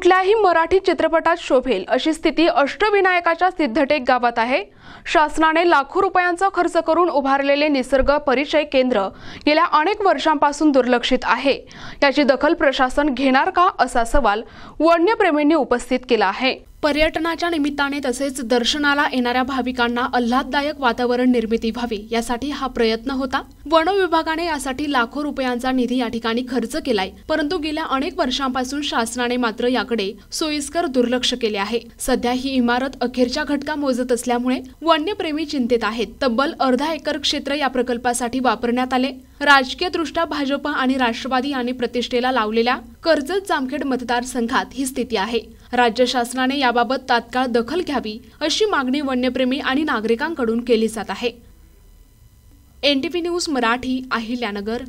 कुठल्याही मराठी चित्रपटात शोभेल अशी स्थिती अष्टविनायकाच्या सिद्धटेक गावात आहे। शासनाने लाखो रुपयांचा खर्च करून उभारलेले निसर्ग परिचय केंद्र गेल्या अनेक वर्षांपासून दुर्लक्षित आहे। याची दखल प्रशासन घेणार का असा सवाल वन्यप्रेमींनी उपस्थित केला आहे। पर्यटनाच्या निमित्ताने तसेच दर्शनाला येणाऱ्या भाविकांना आल्हाददायक वातावरण निर्मिती व्हावी यासाठी हा प्रयत्न होता। वन विभागाने यासाठी लाखो रुपयांचा निधी या ठिकाणी खर्च केलाय, परंतु गेल्या अनेक वर्षांपासून शासनाने मात्र याकडे सोयीस्कर दुर्लक्ष केले आहे। सध्या ही इमारत अखेरच्या घटका मोजत असल्यामुळे वन्यप्रेमी चिंतेत आहेत। तब्बल अर्धा एकर क्षेत्र या प्रकल्पासाठी वापरण्यात आले। राजकीय दृष्ट्या भाजप आणि राष्ट्रवादी यांनी प्रतिष्ठेला लावलेल्या कर्जत जामखेड मतदारसंघात ही स्थिती आहे। राज्य शासनाने याबाबत तात्काळ दखल घ्यावी अशी मागणी वन्यप्रेमी आणि नागरिकांकडून केली जात आहे। NTV news Marathi, Ahilyanagar.